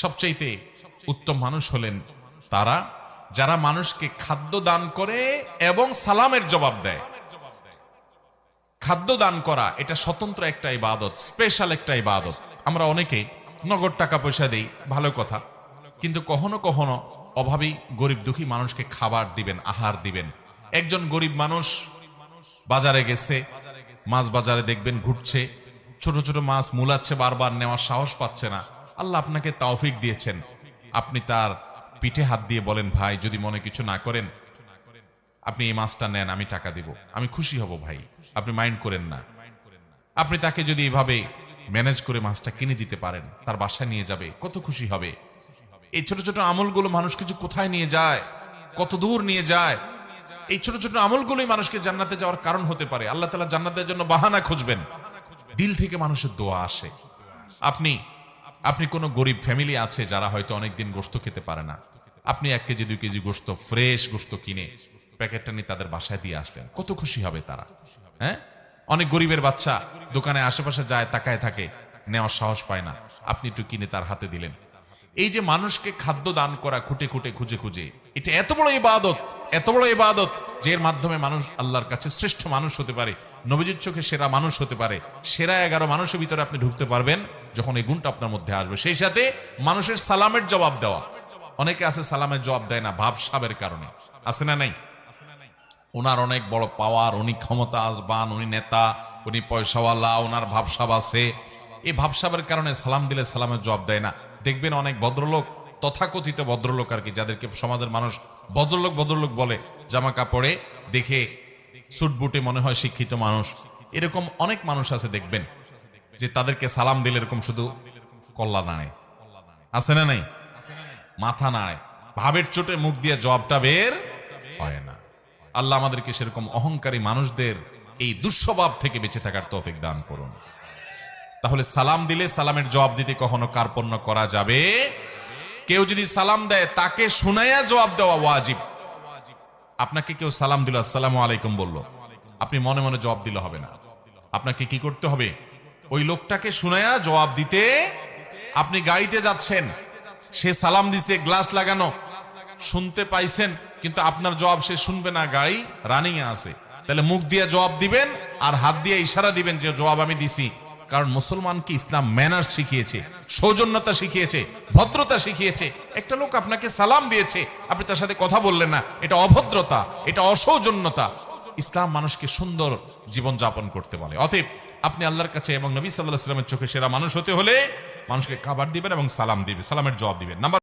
সবচাইতে উত্তম মানুষ হলেন তারা যারা মানুষকে খাদ্য দান করে এবং সালামের জবাব দেয়। খাদ্য দান করা এটা স্বতন্ত্র একটা ইবাদত, স্পেশাল একটা ইবাদত। আমরা অনেকে নগদ টাকা পয়সা দেই, ভালো কথা, কিন্তু কখনো কখনো অভাবী গরিব দুঃখী মানুষকে খাবার দিবেন, আহার দিবেন। একজন গরিব মানুষ বাজারে গেছে, মাছ বাজারে দেখবেন ঘুরছে, ছোট ছোট মাছ মুলাচ্ছে, বারবার নেওয়ার সাহস পাচ্ছে না। আল্লাহ আপনাকে তৌফিক দিয়েছেন, আপনি তার পিঠে হাত দিয়ে বলেন, ভাই যদি মনে কিছু না করেন আপনি এই মাছটা নেন, আমি টাকা দিব, আমি খুশি হব ভাই, আপনি মাইন্ড করেন না। আপনি তাকে যদি এভাবে ম্যানেজ করে মাছটা কিনে দিতে পারেন, তার বাসায় নিয়ে যাবে, কত খুশি হবে। এই ছোট ছোট আমলগুলো মানুষকে যে কোথায় নিয়ে যায়, কত দূর নিয়ে যায়। এই ছোট ছোট আমলগুলোই মানুষকে জান্নাতে যাওয়ার কারণ হতে পারে। আল্লাহ তাআলা জান্নাতের জন্য বাহানা খুঁজবেন, দিল থেকে মানুষের দোয়া আসে। আপনি কোনো গরিব ফ্যামিলি আছে যারা হয়তো অনেকদিন গোশত খেতে পারে না, আপনি 1 কেজি 2 কেজি গোশত, ফ্রেশ গোশত কিনে প্যাকেটটা নিয়ে তাদের বাসায় দিয়ে আসলেন, কত খুশি হবে তারা। হ্যাঁ, অনেক গরিবের বাচ্চা দোকানে আশেপাশে যায়, তাকায় থাকে, নেওয়ার সাহস পায় না, আপনি একটু কিনে তার হাতে দিলেন। এই যে মানুষকে খাদ্য দান করা খুঁটে খুঁটে খুঁজে খুঁজে, এটা এত বড় ইবাদত, এত বড় ইবাদত, যে এর মাধ্যমে মানুষ আল্লাহর কাছে শ্রেষ্ঠ মানুষ হতে পারে, নবীজির চোখে সেরা মানুষ হতে পারে। সেরা 11 মানুষের ভিতরে আপনি ঢুকতে পারবেন যখন এই গুণটা আপনার মধ্যে আসবে। সেই সাথে মানুষের সালামের জবাব দেওয়া। অনেকে আছে সালামের জবাব দেয় না ভাবসাবের কারণে, আছে না নাই? ওনার অনেক বড় পাওয়ার, উনি ক্ষমতাবান, উনি নেতা, উনি পয়সাওয়ালা, ওনার ভাবসাব আছে, এই ভাবসাবের কারণে সালাম দিলে সালামের জবাব দেয় না। দেখবেন অনেক ভদ্রলোক, তথাকথিত ভদ্রলোক আর কি, যাদেরকে সমাজের মানুষ ভদ্রলোক ভদ্রলোক বলে, জামা কাপড়ে দেখে সুট বুটে মনে হয় শিক্ষিত মানুষ, এরকম অনেক মানুষ আছে দেখবেন যে তাদেরকে সালাম দিলে এরকম শুধু কল্লা নাড়ে, আছে না নাই? মাথা নাড়ে, ভাবের চোটে মুখ দিয়ে জবাবটা বের হয় না। আল্লাহ আমাদেরকে সেরকম অহংকারী মানুষদের এই দুঃস্বভাব থেকে বেঁচে থাকার তৌফিক দান করুন। তাহলে সালাম দিলে সালামের জবাব দিতে কখনো কার্পণ্য করা যাবে? কেউ যদি সালাম দেয় তাকে শুনাইয়া জবাব দেওয়া ওয়াজিব। আপনাকে কেউ সালাম দিল, আসসালামু আলাইকুম বলল, আপনি মনে মনে জবাব দিলে হবে না। আপনাকে কি করতে হবে? ওই লোকটাকে শুনাইয়া জবাব দিতে। আপনি গাড়িতে যাচ্ছেন, সে সালাম দিছে, গ্লাস লাগানো, শুনতে পাইছেন, কিন্তু আপনার জবাব সে শুনবে না, গাড়ি রানিং এ আছে, তাহলে মুখ দিয়ে জবাব দিবেন আর হাত দিয়ে ইশারা দিবেন যে জবাব আমি দিছি। কারণ মুসলমানকে ইসলাম ম্যানার্স শিখিয়েছে, সৌজন্যতা শিখিয়েছে, ভদ্রতা শিখিয়েছে। একটা লোক আপনাকে সালাম দিয়েছে, আপনি তার সাথে কথা বললেন না, এটা অভদ্রতা, এটা অসৌজন্যতা। ইসলাম মানুষকে সুন্দর জীবন যাপন করতে বলে। অতএব আপনি আল্লাহর কাছে এবং নবী সাল্লাল্লাহু আলাইহি ওয়াসাল্লামের চোখে সেরা মানুষ হতে হলে মানুষকে খাবার দিবেন এবং সালাম দিবেন, সালামের জবাব দিবেন।